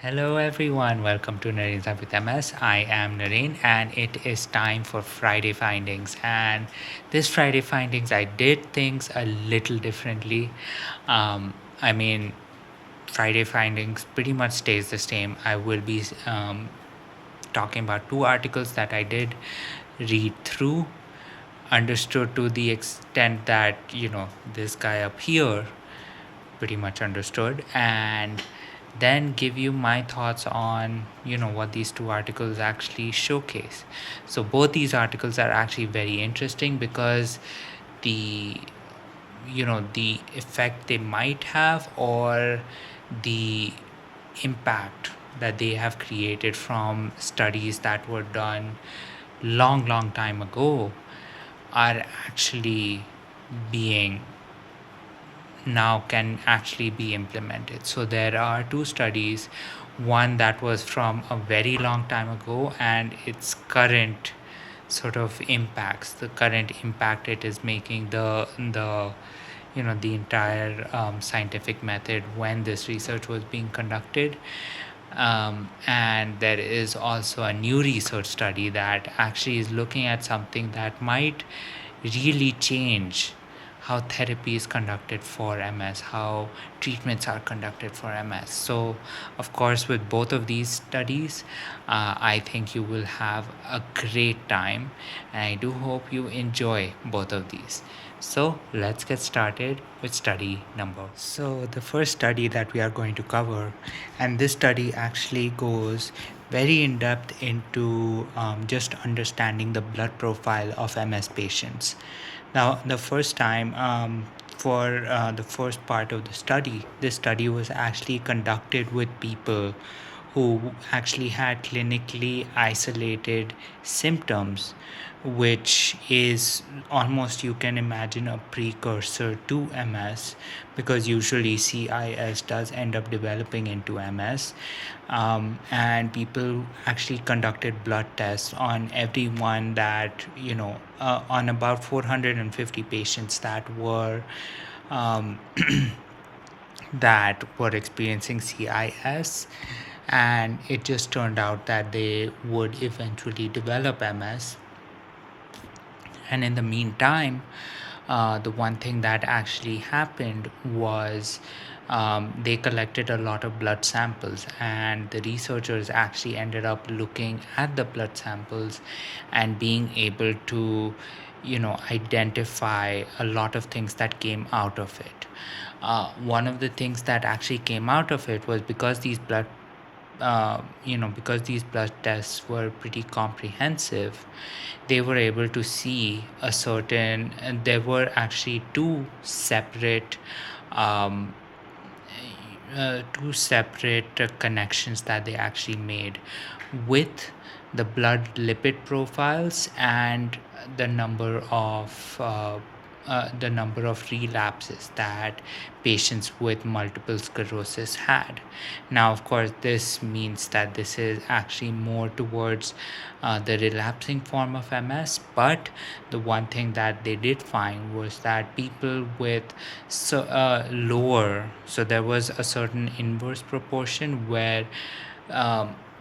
Hello everyone, welcome to Nareen's Life with MS. I am Nareen and it is time for Friday Findings. And this Friday Findings, I did things a little differently. Um, I mean, Friday Findings pretty much stays the same. I will be talking about two articles that I did read through, understood to the extent that, this guy up here pretty much understood, and then give you my thoughts on what these two articles actually showcase. So both these articles are actually very interesting because the the effect they might have, or the impact that they have created from studies that were done long time ago, are actually being now can actually be implemented. So there are two studies, one that was from a very long time ago and its current sort of impacts, the current impact it is making, the entire scientific method when this research was being conducted. And there is also a new research study that actually is looking at something that might really change how therapy is conducted for MS, how treatments are conducted for MS. So, of course, with both of these studies, I think you will have a great time, and I do hope you enjoy both of these. So, let's get started with study number. So, the first study that we are going to cover, and this study actually goes very in depth into just understanding the blood profile of MS patients. Now, the first time for the first part of the study, this study was actually conducted with people who actually had clinically isolated symptoms, which is almost, you can imagine, a precursor to MS, because usually CIS does end up developing into MS. And people actually conducted blood tests on everyone that, on about 450 patients that were um, that were experiencing CIS, and it just turned out that they would eventually develop MS. And in the meantime, the one thing that actually happened was they collected a lot of blood samples, and the researchers actually ended up looking at the blood samples and being able to identify a lot of things that came out of it. One of the things that actually came out of it was, because these blood tests were pretty comprehensive, they were able to see a certain, and there were actually um, two separate connections that they actually made with the blood lipid profiles and the number of relapses that patients with multiple sclerosis had. Now, of course, this means that this is actually more towards the relapsing form of MS. But the one thing that they did find was that people with lower, so there was a certain inverse proportion where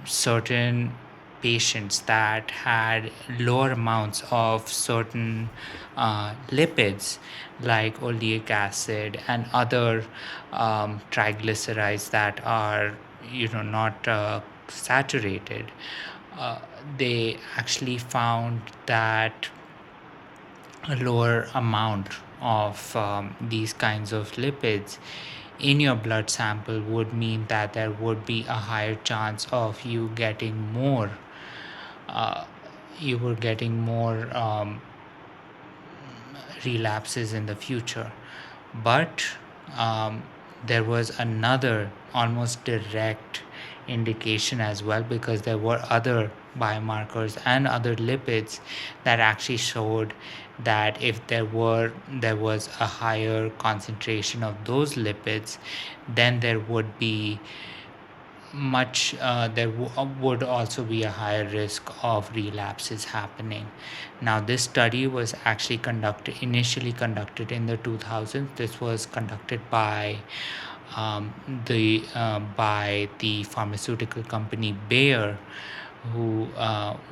certain patients that had lower amounts of certain lipids, like oleic acid and other triglycerides that are not saturated, uh, they actually found that a lower amount of these kinds of lipids in your blood sample would mean that there would be a higher chance of you getting more uh, you were getting more relapses in the future. But um, there was another almost direct indication as well, because there were other biomarkers and other lipids that actually showed that if there was a higher concentration of those lipids, then there would be would also be a higher risk of relapses happening. Now, this study was actually initially conducted in the 2000s. This was conducted by by the pharmaceutical company Bayer, who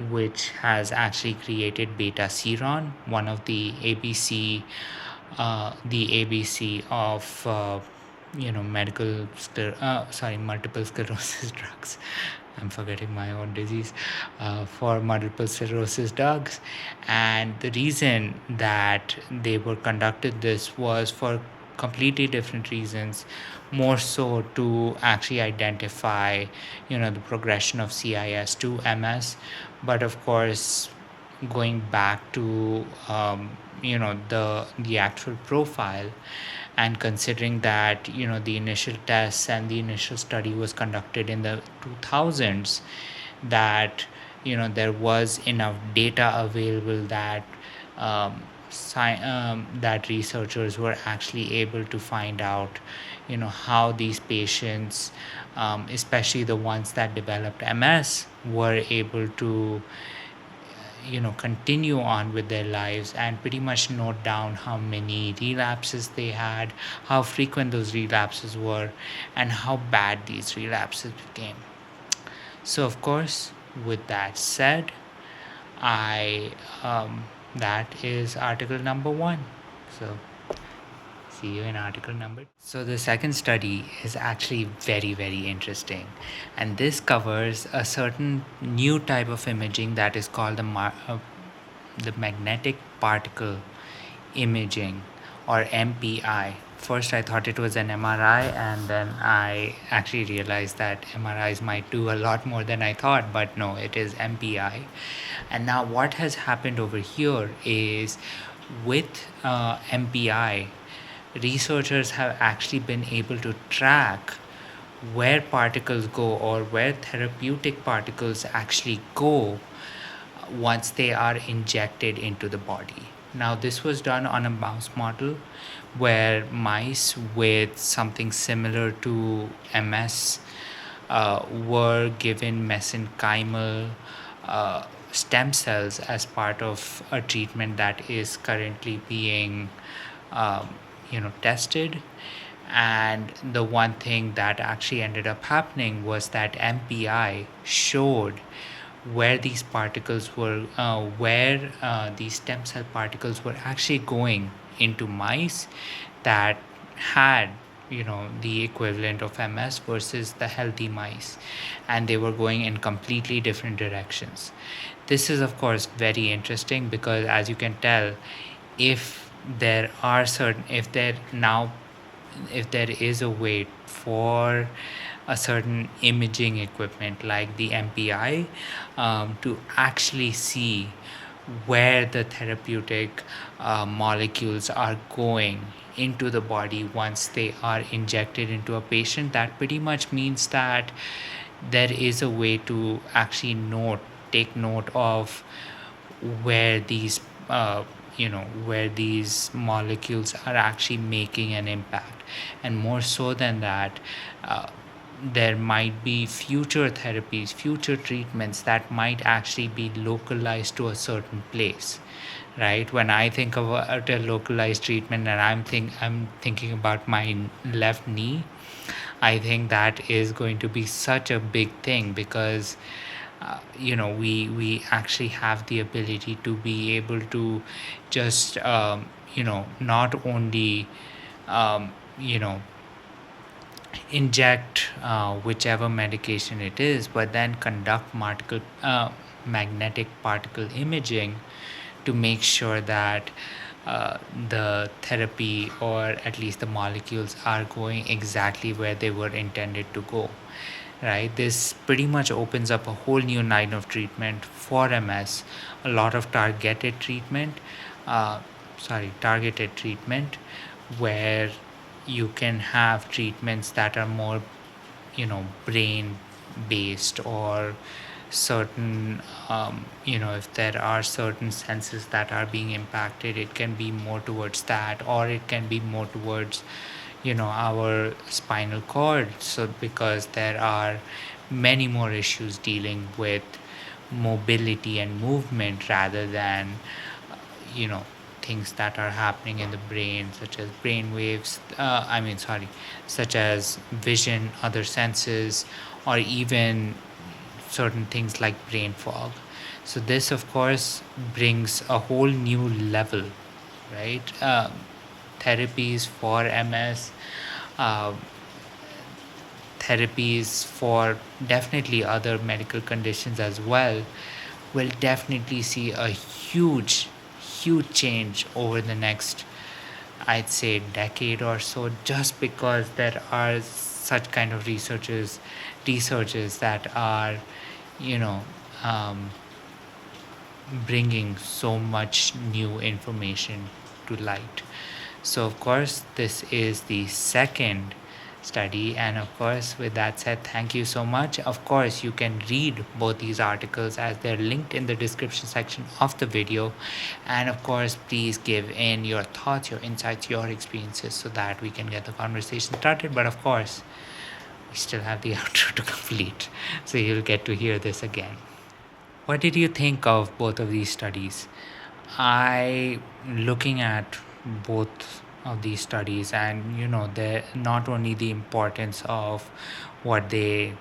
which has actually created beta seron, one of the ABC of multiple sclerosis drugs. I'm forgetting my own disease, for multiple sclerosis drugs. And the reason that they were conducted this was for completely different reasons, more so to actually identify the progression of CIS to MS. But of course, going back to the actual profile, and considering that the initial tests and the initial study was conducted in the 2000s, that there was enough data available that that researchers were actually able to find out how these patients, especially the ones that developed MS, were able to continue on with their lives, and pretty much note down how many relapses they had, how frequent those relapses were, and how bad these relapses became. So of course, with that said, I that is article number 1. So see you in article number. So the second study is actually very, very interesting, and this covers a certain new type of imaging that is called the magnetic particle imaging, or MPI. First, I thought it was an MRI, and then I actually realized that MRIs might do a lot more than I thought, but no, it is MPI. And now, what has happened over here is, with MPI, researchers have actually been able to track where particles go, or where therapeutic particles actually go once they are injected into the body. Now, this was done on a mouse model where mice with something similar to MS were given mesenchymal stem cells as part of a treatment that is currently being tested. And the one thing that actually ended up happening was that MPI showed where these particles were, where these stem cell particles were actually going into mice that had the equivalent of MS versus the healthy mice, and they were going in completely different directions. This is of course very interesting, because as you can tell, if there are certain if there now if there is a way for a certain imaging equipment like the MPI to actually see where the therapeutic molecules are going into the body once they are injected into a patient, that pretty much means that there is a way to actually take note of where these where these molecules are actually making an impact. And more so than that, there might be future therapies, future treatments that might actually be localized to a certain place, right? When I think about a localized treatment, and I'm thinking about my left knee, I think that is going to be such a big thing, because we actually have the ability to be able to just not only um, you know inject whichever medication it is, but then conduct magnetic particle imaging to make sure that the therapy, or at least the molecules, are going exactly where they were intended to go. Right? This pretty much opens up a whole new line of treatment for MS, a lot of uh, targeted treatment, where you can have treatments that are more brain based, or certain if there are certain senses that are being impacted, it can be more towards that, or it can be more towards our spinal cord. So because there are many more issues dealing with mobility and movement, rather than you know things that are happening in the brain, such as brain waves, such as vision, other senses, or even certain things like brain fog. So this, of course, brings a whole new level, right? Therapies for MS, uh, therapies for definitely other medical conditions as well, will definitely see a huge change over the next, I'd say, decade or so, just because there are such kind of researchers that are, you know, um, bringing so much new information to light. So, of course, this is the second study. And of course, with that said, thank you so much. Of course, you can read both these articles as they're linked in the description section of the video. And of course, please give in your thoughts, your insights, your experiences so that we can get the conversation started. But of course, we still have the outro to complete. So you'll get to hear this again. What did you think of both of these studies? I looking at both of these studies, and the not only the importance of what they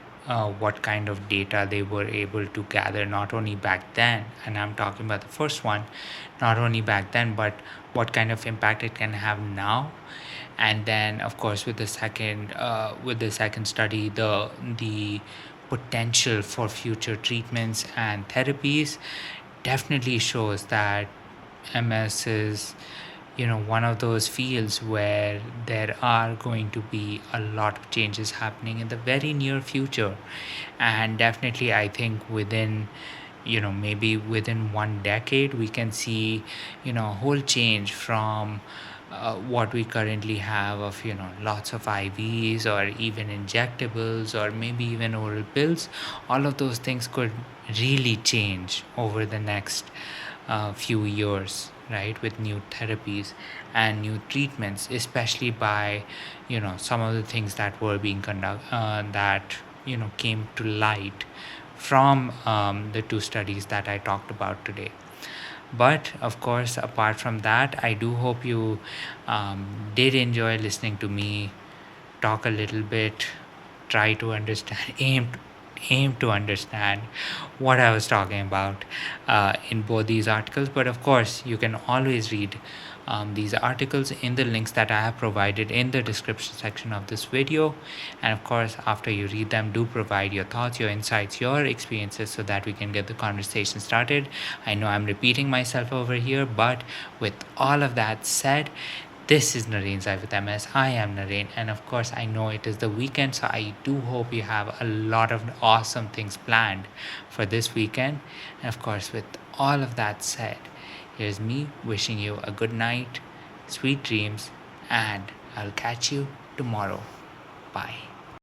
what kind of data they were able to gather, not only back then, and I'm talking about the first one, not only back then, but what kind of impact it can have now. And then of course with the second study, the potential for future treatments and therapies definitely shows that MS is one of those fields where there are going to be a lot of changes happening in the very near future. And definitely I think within maybe within 1 decade we can see a whole change from what we currently have of lots of IVs or even injectables or maybe even oral pills. All of those things could really change over the next few years, right, with new therapies and new treatments, especially by some of the things that were being that came to light from the two studies that I talked about today. But of course, apart from that, I do hope you did enjoy listening to me talk a little bit, try to understand, aim to understand what I was talking about in both these articles. But of course, you can always read these articles in the links that I have provided in the description section of this video. And of course, after you read them, do provide your thoughts, your insights, your experiences so that we can get the conversation started. I know I'm repeating myself over here, but with all of that said, this is Nareen's Eye with MS. I am Nareen, and of course, I know it is the weekend, so I do hope you have a lot of awesome things planned for this weekend. And of course, with all of that said, here's me wishing you a good night, sweet dreams, and I'll catch you tomorrow. Bye.